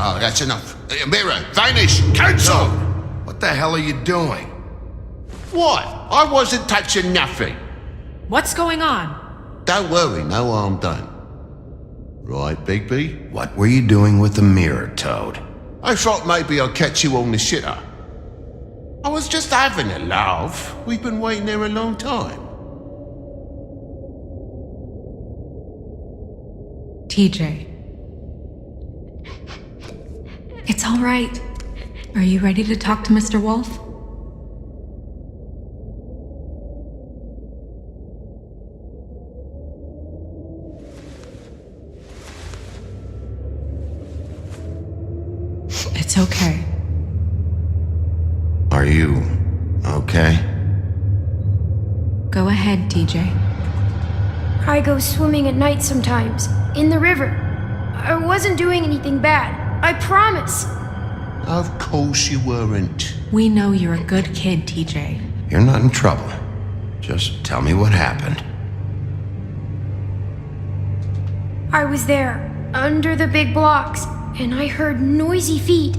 Oh, that's enough. Mirror, vanish, cancel! What the hell are you doing? What? I wasn't touching nothing. What's going on? Don't worry, no harm done. Right, Bigby? What were you doing with the mirror, Toad? I thought maybe I'd catch you on the shitter. I was just having a laugh. We've been waiting there a long time. TJ. It's all right. Are you ready to talk to Mr. Wolf? It's okay. Are you okay? Go ahead, TJ. I go swimming at night sometimes, in the river. I wasn't doing anything bad, I promise. Of course you weren't. We know you're a good kid, TJ. You're not in trouble. Just tell me what happened. I was there, under the big blocks, and I heard noisy feet.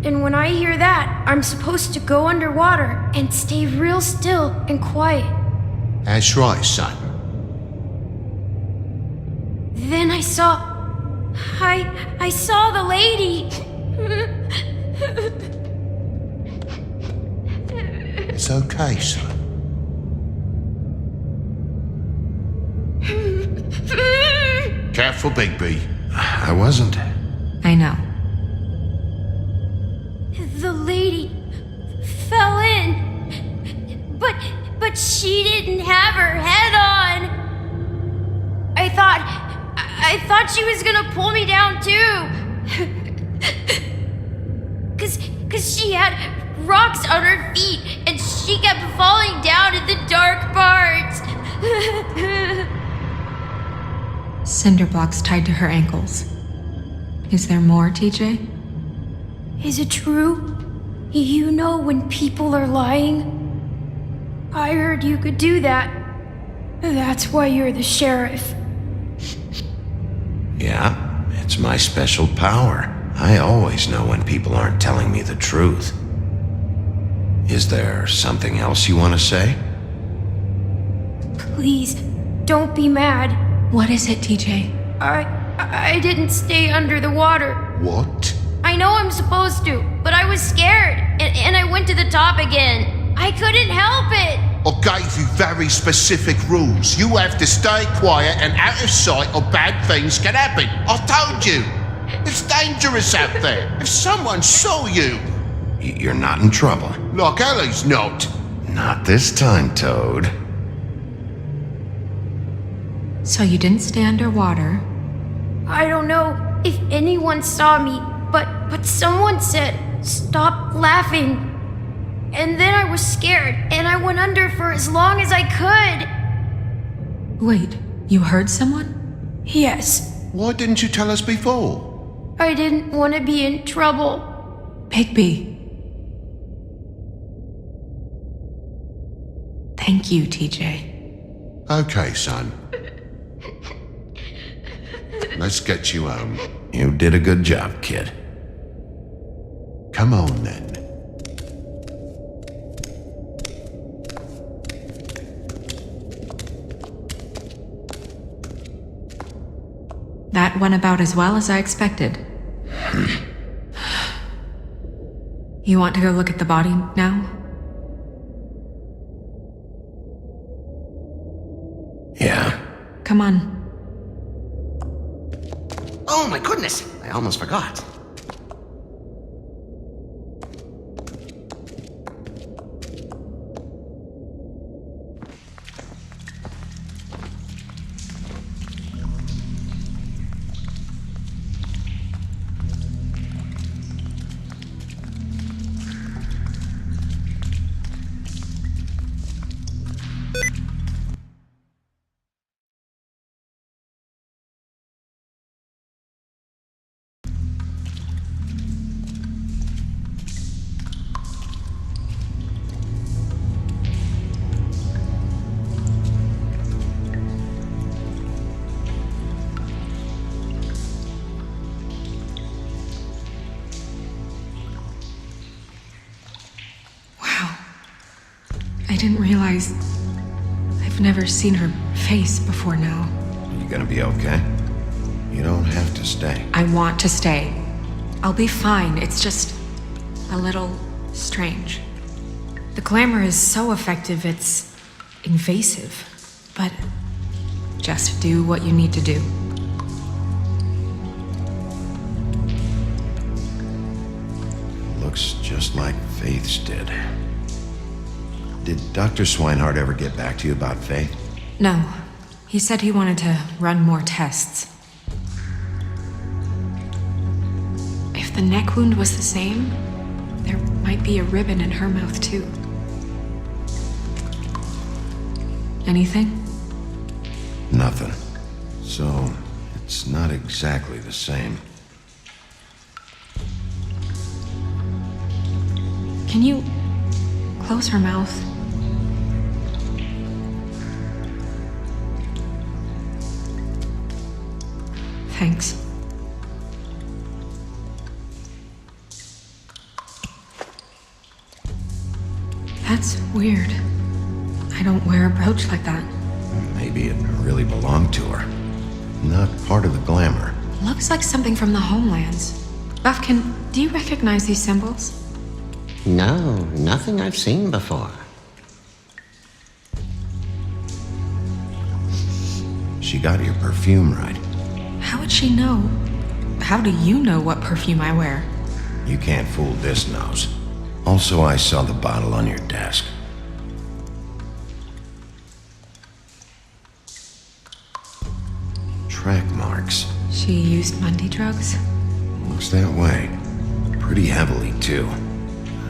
And when I hear that, I'm supposed to go underwater and stay real still and quiet. That's right, son. Then I saw the lady. It's okay, son. Careful, Bigby. I wasn't. I know. The lady fell in. But she didn't have her head on. I thought she was gonna pull me down too. Cause she had rocks on her feet and she kept falling down in the dark parts. Cinder blocks tied to her ankles. Is there more, TJ? Is it true? You know when people are lying? I heard you could do that. That's why you're the sheriff. Yeah, it's my special power. I always know when people aren't telling me the truth. Is there something else you want to say? Please, don't be mad. What is it, TJ? I didn't stay under the water. What? I know I'm supposed to, but I was scared, and I went to the top again. I couldn't help it. I gave you very specific rules. You have to stay quiet and out of sight or bad things can happen. I told you. It's dangerous out there. If someone saw you... You're not in trouble. Like Ellie's not. Not this time, Toad. So you didn't stay underwater? I don't know if anyone saw me, but someone said, "Stop laughing." And then I was scared, and I went under for as long as I could. Wait, you heard someone? Yes, Why didn't you tell us before? I didn't want to be in trouble. Bigby. Thank you, TJ. Okay, son. Let's get you home. You did a good job, kid. Come on, then. That went about as well as I expected. You want to go look at the body now? Yeah. Come on. Oh my goodness, I almost forgot. I didn't realize... I've never seen her face before now. You gonna be okay? You don't have to stay. I want to stay. I'll be fine. It's just a little strange. The glamour is so effective, it's invasive. But just do what you need to do. Looks just like Faith's did. Did Dr. Swinehart ever get back to you about Faith? No. He said he wanted to run more tests. If the neck wound was the same, there might be a ribbon in her mouth too. Anything? Nothing. So, it's not exactly the same. Can you close her mouth? Thanks. That's weird. I don't wear a brooch like that. Maybe it really belonged to her. Not part of the glamour. Looks like something from the homelands. Buffkin, do you recognize these symbols? No, nothing I've seen before. She got your perfume right. How would she know? How do you know what perfume I wear? You can't fool this nose. Also, I saw the bottle on your desk. Track marks. She used Mundy drugs? Looks that way. Pretty heavily, too.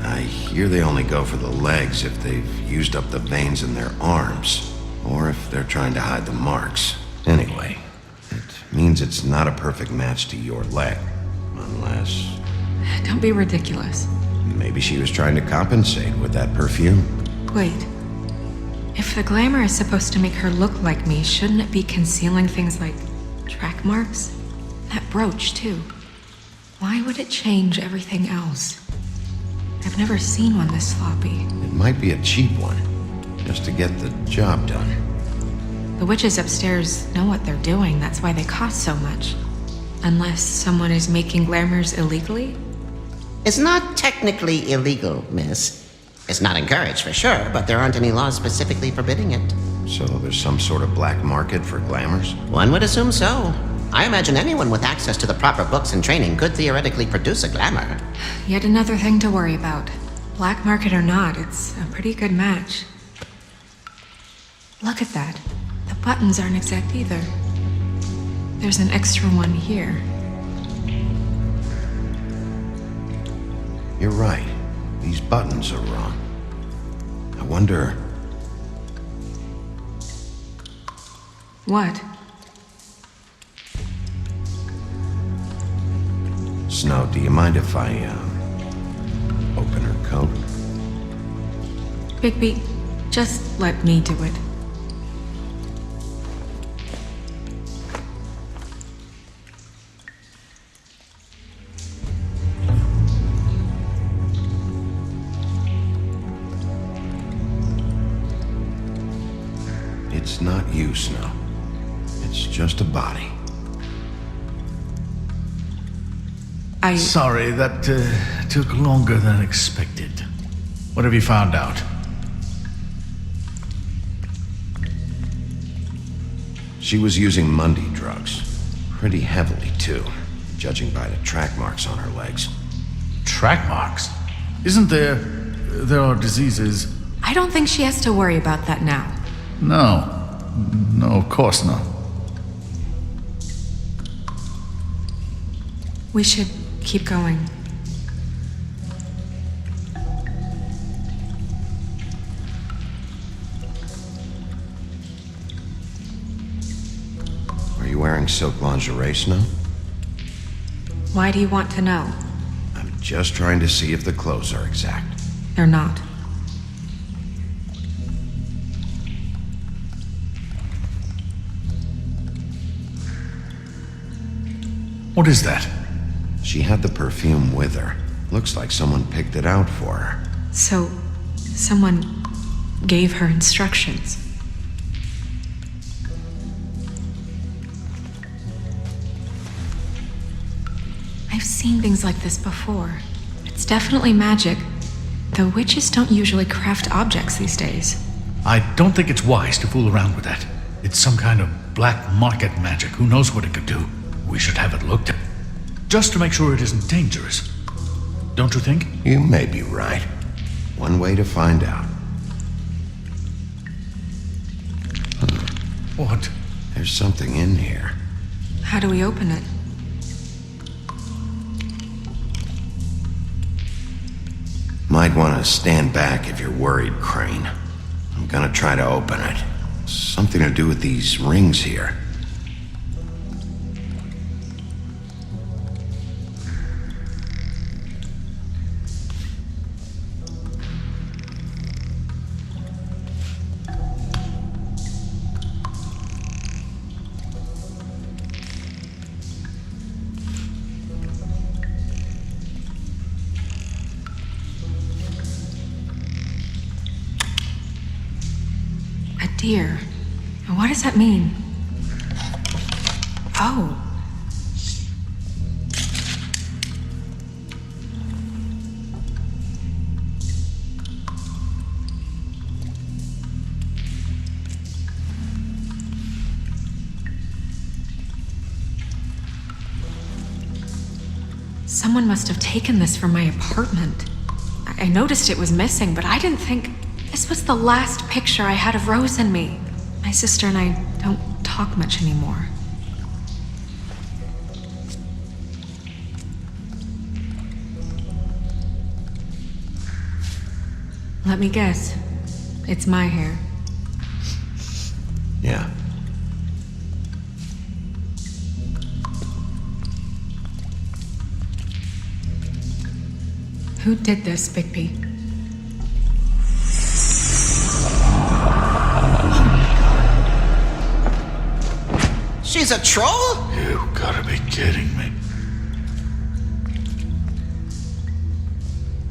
I hear they only go for the legs if they've used up the veins in their arms, or if they're trying to hide the marks. Anyway, it means it's not a perfect match to your leg, unless... Don't be ridiculous. Maybe she was trying to compensate with that perfume. Wait. If the glamour is supposed to make her look like me, shouldn't it be concealing things like track marks? That brooch, too. Why would it change everything else? I've never seen one this sloppy. It might be a cheap one, just to get the job done. The witches upstairs know what they're doing, that's why they cost so much. Unless someone is making glamours illegally? It's not technically illegal, miss. It's not encouraged for sure, but there aren't any laws specifically forbidding it. So there's some sort of black market for glamours? One would assume so. I imagine anyone with access to the proper books and training could theoretically produce a glamour. Yet another thing to worry about. Black market or not, it's a pretty good match. Look at that. The buttons aren't exact either. There's an extra one here. You're right. These buttons are wrong. I wonder... What? Snow, do you mind if I, open her coat? Bigby, just let me do it. It's not you, Snow. It's just a body. Sorry, that took longer than expected. What have you found out? She was using Mundy drugs. Pretty heavily, too, judging by the track marks on her legs. Track marks? Isn't there... there are diseases... I don't think she has to worry about that now. No. No, of course not. We should keep going. Are you wearing silk lingerie, Snow? Why do you want to know? I'm just trying to see if the clothes are exact. They're not. What is that? She had the perfume with her. Looks like someone picked it out for her. So, someone gave her instructions. I've seen things like this before. It's definitely magic, though witches don't usually craft objects these days. I don't think it's wise to fool around with that. It's some kind of black market magic. Who knows what it could do? We should have it looked at, just to make sure it isn't dangerous. Don't you think? You may be right. One way to find out. What? There's something in here. How do we open it? Might want to stand back if you're worried, Crane. I'm gonna try to open it. Something to do with these rings here. Dear, what does that mean? Oh. Someone must have taken this from my apartment. I noticed it was missing, but I didn't think... This was the last picture I had of Rose and me. My sister and I don't talk much anymore. Let me guess. It's my hair. Yeah. Who did this, Bigby? She's a troll? You gotta be kidding me.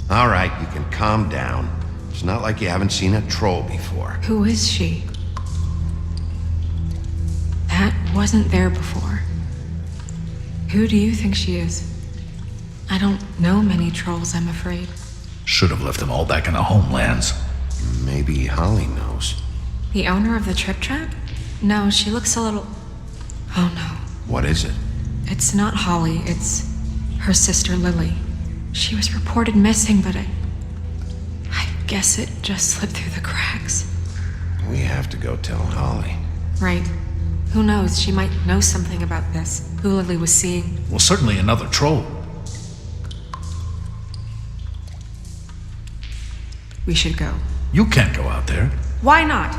All right, you can calm down. It's not like you haven't seen a troll before. Who is she? That wasn't there before. Who do you think she is? I don't know many trolls, I'm afraid. Should have left them all back in the homelands. Maybe Holly knows. The owner of the Trip Trap? No, she looks a little... Oh no. What is it? It's not Holly, it's her sister Lily. She was reported missing, but I guess it just slipped through the cracks. We have to go tell Holly. Right. Who knows, she might know something about this, who Lily was seeing. Well, certainly another troll. We should go. You can't go out there. Why not?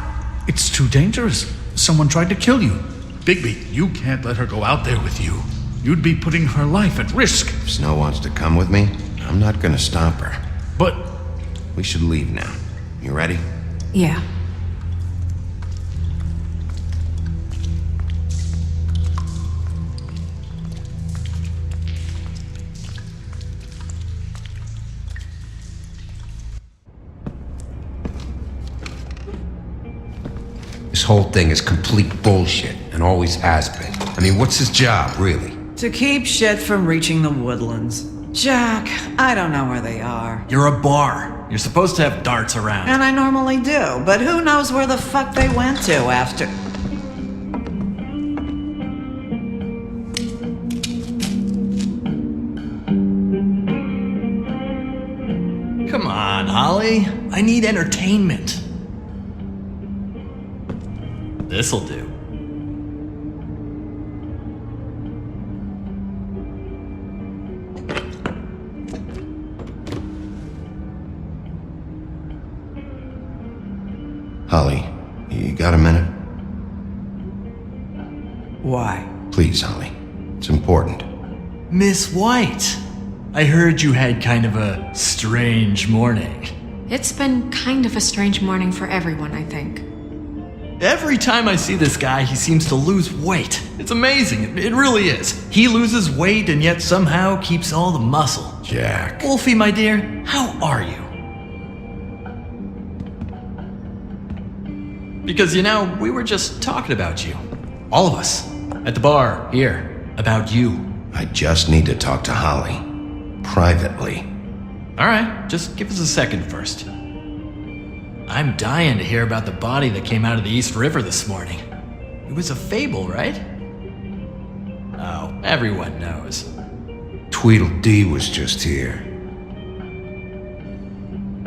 It's too dangerous. Someone tried to kill you. Bigby, you can't let her go out there with you. You'd be putting her life at risk. If Snow wants to come with me, I'm not gonna stop her. But... We should leave now. You ready? Yeah. This whole thing is complete bullshit, and always has been. I mean, what's his job, really? To keep shit from reaching the woodlands. Jack, I don't know where they are. You're a bar. You're supposed to have darts around. And I normally do, but who knows where the fuck they went to after... Come on, Holly. I need entertainment. This'll do. Holly, you got a minute? Why? Please, Holly. It's important. Miss White, I heard you had kind of a strange morning. It's been kind of a strange morning for everyone, I think. Every time I see this guy, he seems to lose weight. It's amazing. It really is. He loses weight and yet somehow keeps all the muscle. Jack. Wolfie, my dear, how are you? Because, we were just talking about you. All of us. At the bar, here. About you. I just need to talk to Holly. Privately. Alright, just give us a second first. I'm dying to hear about the body that came out of the East River this morning. It was a fable, right? Oh, everyone knows. Tweedledee was just here.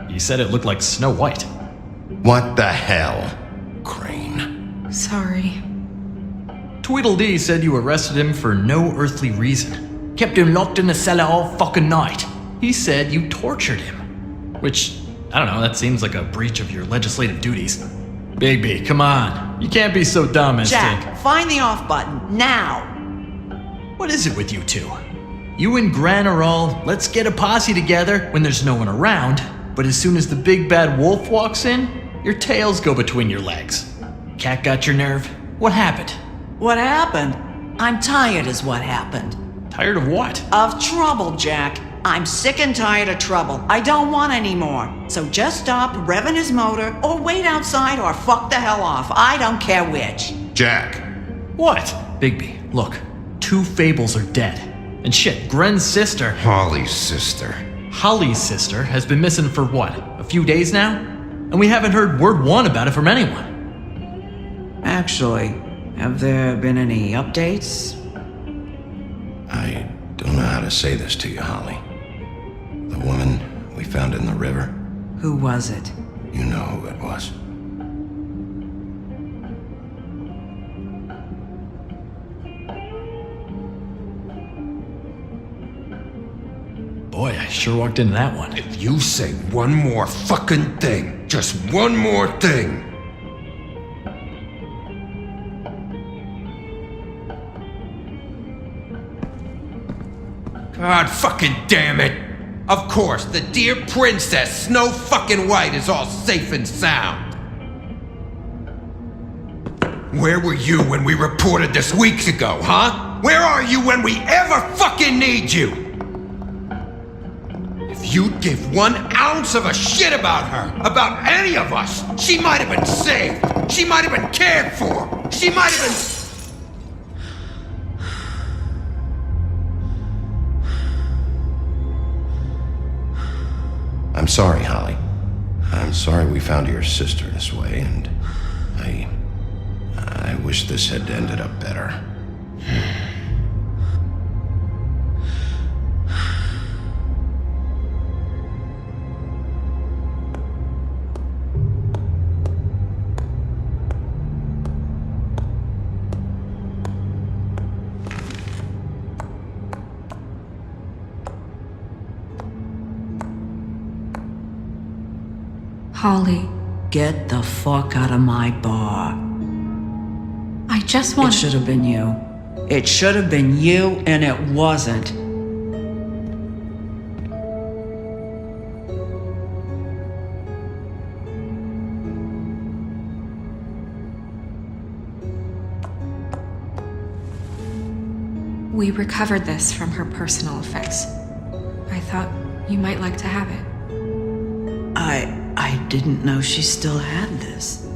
You said it looked like Snow White. What the hell, Crane? Sorry. Tweedledee said you arrested him for no earthly reason. Kept him locked in the cellar all fucking night. He said you tortured him. Which, I don't know, that seems like a breach of your legislative duties. Bigby, come on. You can't be so dumb as Jack, find the off button, now! What is it with you two? You and Gran are all, let's get a posse together when there's no one around, but as soon as the big bad wolf walks in, your tails go between your legs. Cat got your nerve? What happened? What happened? I'm tired is what happened. Tired of what? Of trouble, Jack. I'm sick and tired of trouble. I don't want any more. So just stop revving his motor, or wait outside, or fuck the hell off. I don't care which. Jack. What? Bigby, look. 2 fables are dead. And shit, Gren's sister, Holly's sister. Holly's sister, has been missing for what? A few days now? And we haven't heard word one about it from anyone. Actually, have there been any updates? I don't know how to say this to you, Holly. The woman we found in the river, Who was it? you know who it was. Boy, I sure walked into that one. If you say one more fucking thing, just one more thing. God fucking damn it! Of course, the dear princess Snow fucking White is all safe and sound. Where were you when we reported this weeks ago, huh? Where are you when we ever fucking need you? If you'd give 1 ounce of a shit about her, about any of us, she might have been saved. She might have been cared for. She might have been... I'm sorry, Holly. I'm sorry we found your sister this way, and I wish this had ended up better. Holly, Get the fuck out of my bar. I just It want should have been you. It should have been you, and it wasn't. We recovered this from her personal effects. I thought you might like to have it. I didn't know she still had this.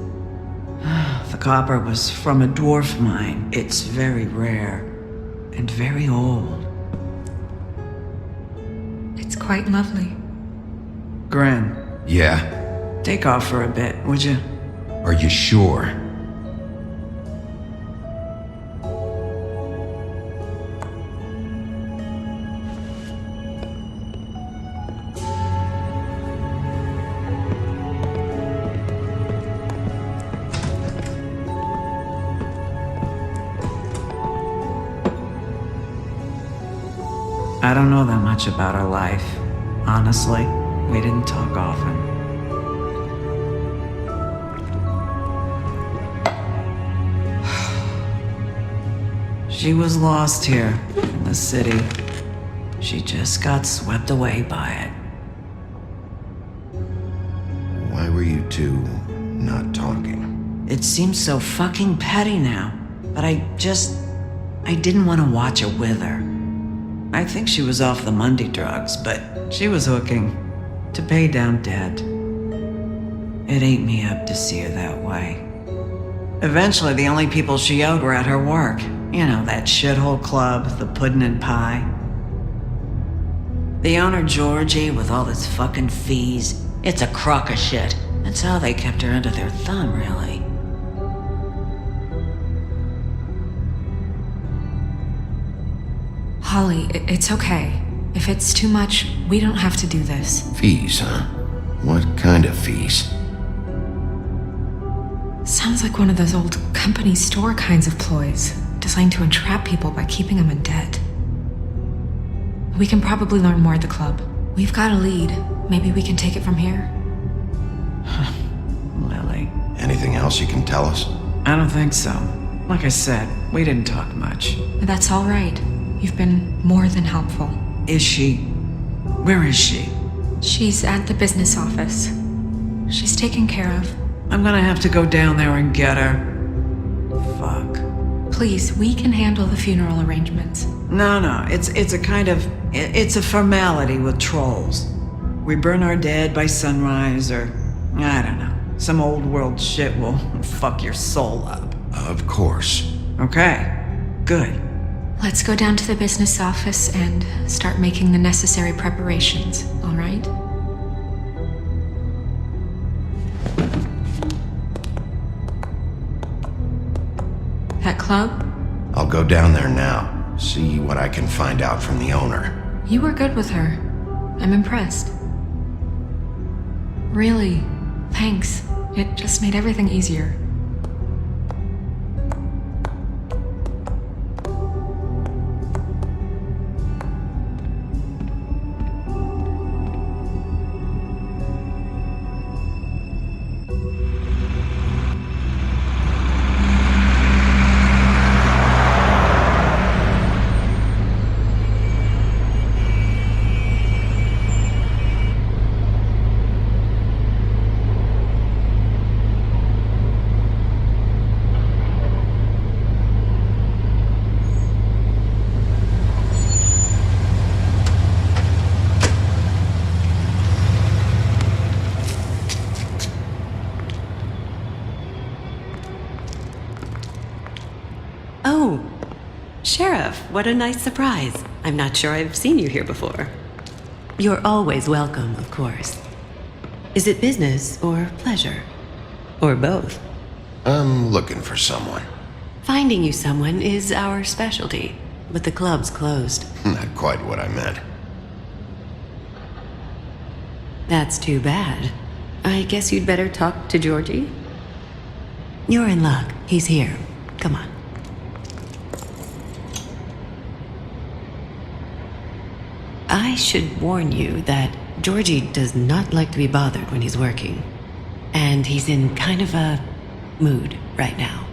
The copper was from a dwarf mine. It's very rare and very old. It's quite lovely. Gren, Yeah? take off for a bit, would you? Are you sure? I don't know that much about her life. Honestly, we didn't talk often. She was lost here in the city. She just got swept away by it. Why were you two not talking? It seems so fucking petty now, but I didn't want to watch it with her. I think she was off the Monday drugs, but she was hooking to pay down debt. It ate me up to see her that way. Eventually, the only people she owed were at her work. You know, that shithole club, the Puddin' and Pie. The owner, Georgie, with all his fucking fees, it's a crock of shit. That's how they kept her under their thumb, really. Holly, it's okay. If it's too much, we don't have to do this. Fees, huh? What kind of fees? Sounds like one of those old company store kinds of ploys, designed to entrap people by keeping them in debt. We can probably learn more at the club. We've got a lead. Maybe we can take it from here. Lily. Anything else you can tell us? I don't think so. Like I said, we didn't talk much. That's all right. You've been more than helpful. Is she? Where is she? She's at the business office. She's taken care of. I'm gonna have to go down there and get her. Fuck. Please, we can handle the funeral arrangements. No, it's a kind of... It's a formality with trolls. We burn our dead by sunrise, or... I don't know. Some old world shit will fuck your soul up. Of course. Okay. Good. Let's go down to the business office and start making the necessary preparations, all right? That club? I'll go down there now, see what I can find out from the owner. You were good with her. I'm impressed. Really, thanks. It just made everything easier. Oh, Sheriff, what a nice surprise. I'm not sure I've seen you here before. You're always welcome, of course. Is it business or pleasure? Or both? I'm looking for someone. Finding you someone is our specialty, but the club's closed. Not quite what I meant. That's too bad. I guess you'd better talk to Georgie. You're in luck. He's here. Come on. I should warn you that Georgie does not like to be bothered when he's working. And he's in kind of a mood right now.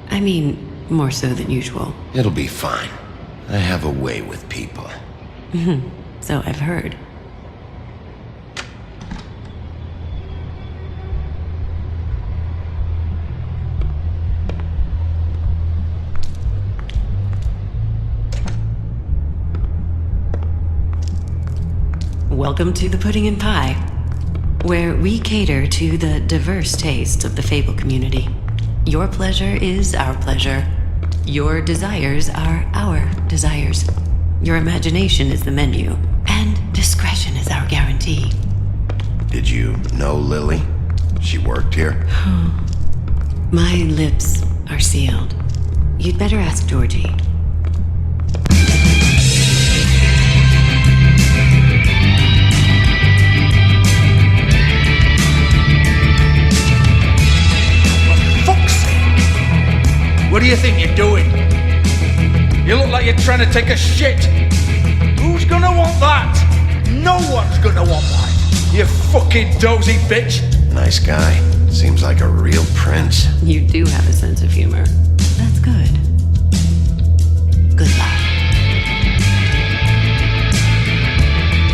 I mean, more so than usual. It'll be fine. I have a way with people. So I've heard. Welcome to the Pudding and Pie, where we cater to the diverse tastes of the Fable community. Your pleasure is our pleasure. Your desires are our desires. Your imagination is the menu, and discretion is our guarantee. Did you know Lily? She worked here? My lips are sealed. You'd better ask Georgie. What do you think you're doing? You look like you're trying to take a shit. Who's gonna want that? No one's gonna want that. You fucking dozy bitch. Nice guy. Seems like a real prince. You do have a sense of humor. That's good. Good luck.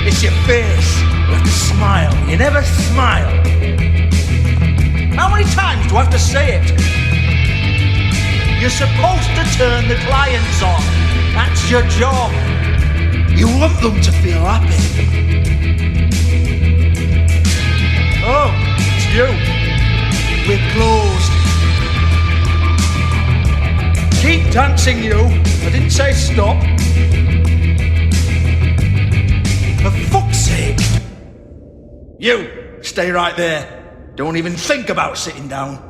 It's your face. You have to smile. You never smile. How many times do I have to say it? You're supposed to turn the clients on. That's your job. You want them to feel happy. Oh, it's you. We're closed. dancing, you. I didn't say stop. For fuck's sake. You, stay right there. Don't even think about sitting down.